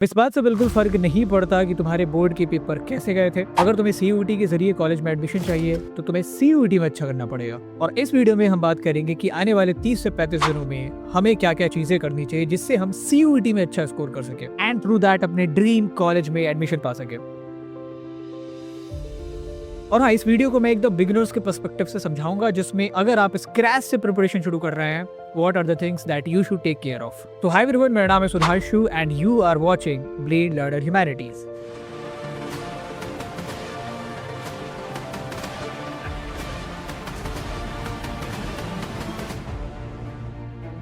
इस बात से बिल्कुल फर्क नहीं पड़ता कि तुम्हारे बोर्ड के पेपर कैसे गए थे। अगर तुम्हें सीयूईटी के जरिए कॉलेज में एडमिशन चाहिए तो तुम्हें सीयूईटी में अच्छा करना पड़ेगा। और इस वीडियो में हम बात करेंगे कि आने वाले 30 से 35 दिनों में हमें क्या क्या चीजें करनी चाहिए जिससे हम सीयूईटी में अच्छा स्कोर कर सके एंड थ्रू दैट अपने ड्रीम कॉलेज में एडमिशन पा सके। और हाँ, इस वीडियो को मैं एकदम बिगिनर्स के पर्सपेक्टिव से समझाऊंगा, जिसमें अगर आप स्क्रैच से प्रिपरेशन शुरू कर रहे हैं, what are the things that you should take care of. तो हाय एवरीवन, मेरा नाम है Sudhanshu and you are watching blade learner humanities.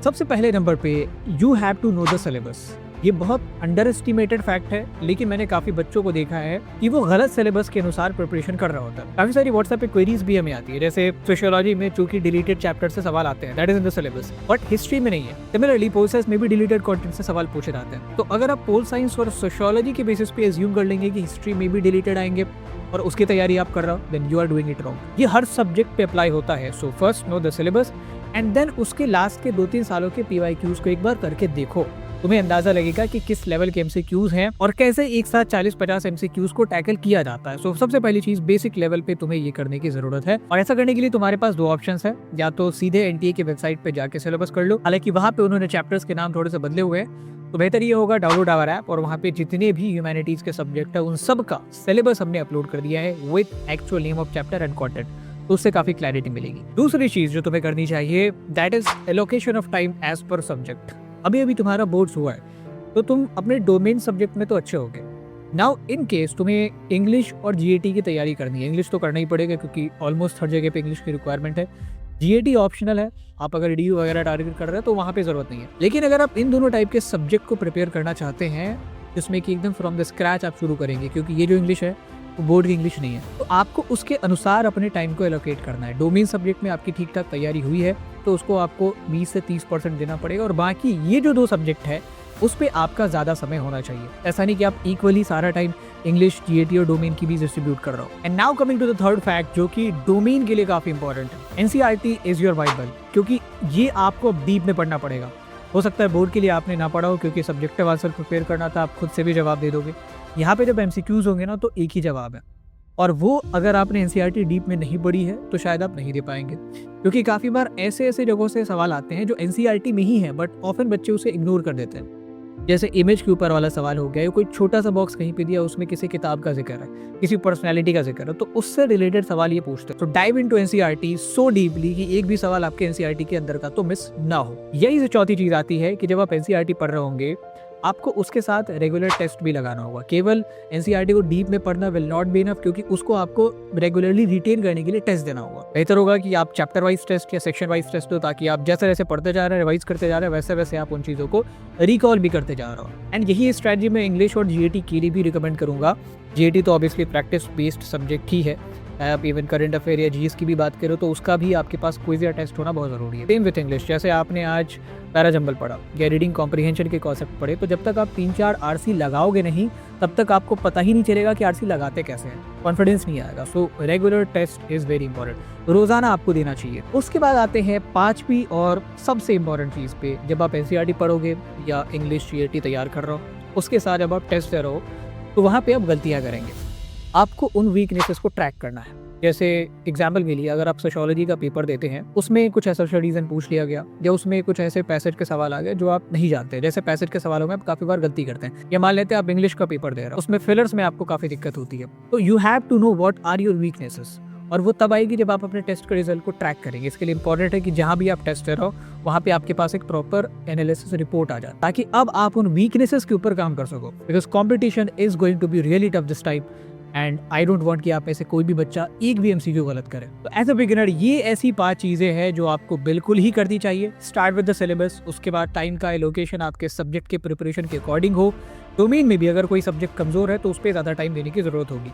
सबसे पहले नंबर पे you have to know the syllabus. ये बहुत अंडर एस्टिमेटेड फैक्ट है, लेकिन मैंने काफी बच्चों को देखा है कि वो गलत सिलेबस के अनुसार प्रिपरेशन कर रहा होता है। काफी सारी व्हाट्सएप पे क्वेरीज भी हमें आती है, जैसे सोशियोलॉजी में चूंकि डिलीटेड चैप्टर से सवाल आते हैं, that is in the syllabus, but history में नहीं है। सिमिलरली पोल साइंस में भी डिलीटेड कंटेंट से सवाल पूछे जाते हैं। तो अगर आप पोल साइंस और सोशियोलॉजी के बेसिस पे एज्यूम कर लेंगे कि हिस्ट्री में भी डिलीटेड आएंगे और उसकी तैयारी आप कर रहे हो, then you are doing it wrong. ये हर सब्जेक्ट पे अप्लाई होता है। So first know the syllabus and then उसके लास्ट के 2-3 सालों के पीवाईक्यूज को एक बार करके देखो। तुम्हें अंदाजा लगेगा कि किस लेवल के एमसीक्यूज हैं और कैसे एक साथ 40-50 एमसीक्यूज को टैकल किया जाता है। सो सबसे पहली चीज, बेसिक लेवल पे तुम्हें ये करने की जरूरत है। और ऐसा करने के लिए तुम्हारे पास 2 ऑप्शंस है। या तो सीधे एनटीए की वेबसाइट पे जाके सिलेबस कर लो, हालांकि वहाँ पे उन्होंने चैप्टर्स के नाम थोड़े से बदले हुए हैं, तो बेहतर ये होगा डाउनलोड आवर ऐप और वहाँ पे जितने भी ह्यूमैनिटीज के सब्जेक्ट है उन सब का सिलेबस हमने अपलोड कर दिया है with actual name of chapter and content, तो उससे काफी क्लैरिटी मिलेगी। दूसरी चीज जो तुम्हें करनी चाहिए, that is allocation of time as per subject. अभी तुम्हारा बोर्ड्स हुआ है तो तुम अपने डोमेन सब्जेक्ट में तो अच्छे होगे। नाउ इन केस तुम्हें इंग्लिश और जीएटी की तैयारी करनी है, इंग्लिश तो करना ही पड़ेगा क्योंकि ऑलमोस्ट हर जगह पे इंग्लिश की रिक्वायरमेंट है। जीएटी ऑप्शनल है, आप अगर डी वगैरह टारगेट कर रहे हैं तो वहाँ पे जरूरत नहीं है। लेकिन अगर आप इन दोनों टाइप के सब्जेक्ट को प्रिपेयर करना चाहते हैं जिसमें कि एकदम फ्रॉम द स्क्रैच आप शुरू करेंगे, क्योंकि ये जो इंग्लिश है वो बोर्ड की इंग्लिश नहीं है, तो आपको उसके अनुसार अपने टाइम को एलोकेट करना है। डोमेन सब्जेक्ट में आपकी ठीक ठाक तैयारी हुई है तो उसको आपको 20 से 30% देना पड़ेगा और बाकी ये जो 2 सब्जेक्ट है उस पे आपका ज़्यादा समय होना चाहिए। ऐसा नहीं कि आप इक्वली सारा टाइम इंग्लिश, जीएटी और डोमेन की भी डिस्ट्रीब्यूट कर रहा हो। And now coming to the third fact, जो कि डोमेन के लिए काफ़ी इंपॉर्टेंट है। एनसीईआरटी इज योर बाइबल, क्योंकि ये आपको डीप में पढ़ना पड़ेगा। हो सकता है बोर्ड के लिए आपने ना पढ़ा हो क्योंकि सब्जेक्टिव आंसर प्रिपेयर करना था, आप खुद से भी जवाब दे दोगे। यहाँ पे जब एमसीक्यूज होंगे ना तो एक ही जवाब है, और वो अगर आपने एनसीईआरटी डीप में नहीं पढ़ी है तो शायद आप नहीं दे पाएंगे, क्योंकि काफ़ी बार ऐसे जगहों से सवाल आते हैं जो एनसीईआरटी में ही है बट ऑफन बच्चे उसे इग्नोर कर देते हैं। जैसे इमेज के ऊपर वाला सवाल हो गया, या कोई छोटा सा बॉक्स कहीं पे दिया उसमें किसी किताब का जिक्र है, किसी पर्सनैलिटी का जिक्र है, तो उससे रिलेटेड सवाल ये पूछते हैं। तो dive into NCERT so deeply कि एक भी सवाल आपके एनसीईआरटी के अंदर का तो मिस ना हो। यही से चौथी चीज आती है कि जब आप एनसीईआरटी पढ़ रहे होंगे आपको उसके साथ रेगुलर टेस्ट भी लगाना होगा। केवल एनसीईआरटी को डीप में पढ़ना विल नॉट बी इनफ, क्योंकि उसको आपको रेगुलरली रिटेन करने के लिए टेस्ट देना होगा। बेहतर होगा कि आप चैप्टर वाइज टेस्ट या सेक्शन वाइज टेस्ट दो, ताकि आप जैसे जैसे पढ़ते जा रहे हैं, रिवाइज करते जा रहे हैं, वैसे वैसे आप उन चीज़ों को रिकॉल भी करते जा रहे हो। एंड यही स्ट्रैटेजी मैं इंग्लिश और जीएटी के लिए भी रिकमेंड करूँगा। जीएटी तो ऑब्वियसली प्रैक्टिस बेस्ड सब्जेक्ट ही है। आप इवन करंट अफेयर या जीएस की भी बात करो तो उसका भी आपके पास क्विज या टेस्ट होना बहुत ज़रूरी है। सेम विथ इंग्लिश, जैसे आपने आज पैराजंबल पढ़ा या रीडिंग कॉम्प्रिहेंशन के कॉन्सेप्ट पढ़े, तो जब तक आप 3-4 आरसी लगाओगे नहीं तब तक आपको पता ही नहीं चलेगा कि आरसी लगाते कैसे हैं, कॉन्फिडेंस नहीं आएगा। So regular test is very important, रोज़ाना आपको देना चाहिए। उसके बाद आते हैं 5वीं और सबसे इंपॉर्टेंट चीज़ पे। जब आप एनसीईआरटी पढ़ोगे या इंग्लिश जीएटी तैयार कर रहे हो, उसके साथ जब आप टेस्ट दे रहे हो तो वहाँ पर आप गलतियाँ करेंगे। आपको उन वीकनेसेस को ट्रैक करना है। जैसे एग्जाम्पल के लिए, अगर आप सोशियोलॉजी का पेपर देते हैं, उसमें कुछ ऐसा रीजन पूछ लिया गया या उसमें कुछ ऐसे पैसेज के सवाल आ गए जो आप नहीं जानते, जैसे पैसेज के सवालों में आप काफ़ी बार गलती करते हैं। या मान लेते हैं आप इंग्लिश का पेपर दे रहे हो, उसमें फिलर्स में आपको काफ़ी दिक्कत होती है, तो you have to know what are your weaknesses, और वो तब आएगी जब आप अपने टेस्ट के रिजल्ट को ट्रैक करेंगे। इसके लिए इंपॉर्टेंट है कि जहाँ भी आप टेस्ट दे रहे हो वहाँ पे आपके पास एक प्रॉपर एनालिसिस रिपोर्ट आ जाए, ताकि अब आप उन वीकनेसेस के ऊपर काम कर सको, because competition is going to be really tough this time and I don't want कि आप ऐसे कोई भी बच्चा एक भी एमसीक्यू गलत करे। तो एज अ बिगिनर ये ऐसी 5 चीज़ें हैं जो आपको बिल्कुल ही करनी चाहिए। स्टार्ट विद द सिलेबस, उसके बाद टाइम का एलोकेशन आपके सब्जेक्ट के प्रिपरेशन के अकॉर्डिंग हो। डोमेन में भी अगर कोई सब्जेक्ट कमज़ोर है तो उस पर ज़्यादा टाइम देने की ज़रूरत होगी।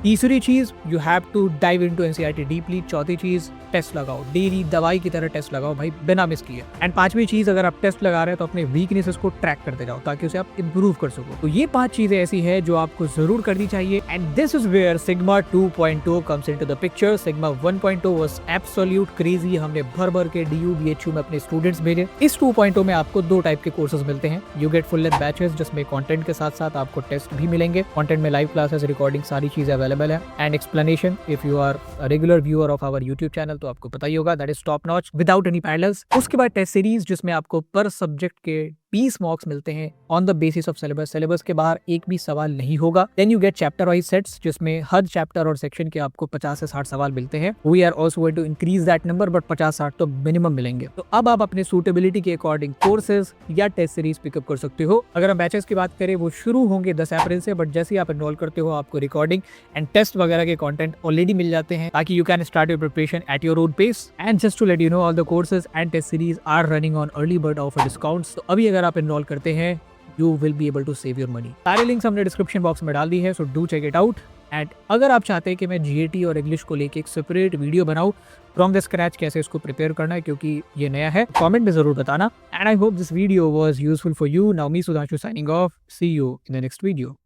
तीसरी चीज, you have to dive into NCERT deeply. चौथी चीज, टेस्ट लगाओ, डेली दवाई की तरह टेस्ट लगाओ भाई, बिना मिस किए। एंड पांचवी चीज, अगर आप टेस्ट लगा रहे हैं तो अपने वीकनेसेस को ट्रैक करते जाओ ताकि उसे आप इंप्रूव कर सको। तो ये 5 चीजें ऐसी है जो आपको जरूर करनी चाहिए। And this is where Sigma 2.0 comes into the picture. Sigma 1.0 was absolute crazy. हमने भर भर के DU BHU में अपने स्टूडेंट्स भेजे। इस 2.0 में आपको 2 टाइप के कोर्सेज मिलते हैं। You get full length batches जिसमें कंटेंट के साथ साथ आपको टेस्ट भी मिलेंगे। कंटेंट में लाइव क्लासेस, रिकॉर्डिंग, सारी चीजें अवेलेबल है। And explanation, if you are a regular viewer of our YouTube channel तो आपको पता ही होगा, that is top notch without any parallels. उसके बाद टेस्ट सीरीज जिसमें आपको पर सब्जेक्ट के 20 मार्क्स मिलते हैं on the basis of syllabus. Syllabus के बाहर एक भी सवाल नहीं होगा। Then you get chapter wise sets जिसमें हर चैप्टर और सेक्शन के आपको 50 से 60 सवाल मिलते हैं। We are also going to increase that number, but 50-60 तो मिनिमम मिलेंगे। तो अब आप अपने सूटेबिलिटी के अकॉर्डिंग कोर्सेज या टेस्ट सीरीज पिकअप कर सकते हो। अगर हम बैचेस की बात करें, वो शुरू होंगे 10 अप्रैल से, बट जैसे ही आप एनरोल करते हो आपको रिकॉर्डिंग एंड टेस्ट वगैरह के कंटेंट ऑलरेडी मिल जाते हैं ताकि you can start your preparation at your own pace. And just to let you know, all the courses and test series are running on early bird offer discounts. तो अभी अगर आप enrol करते हैं you will be able to save your money। सारे links हमने description box में डाल दी है, so do check it out. And अगर आप चाहते हैं कि मैं GAT और इंग्लिश को लेके एक सेपरेट वीडियो बनाऊं फ्रॉम द स्क्रैच, कैसे इसको प्रिपेयर करना है क्योंकि ये नया है, कमेंट में जरूर बताना। And I hope this video was useful for you. Now me Sudhanshu signing off, see you in the next video.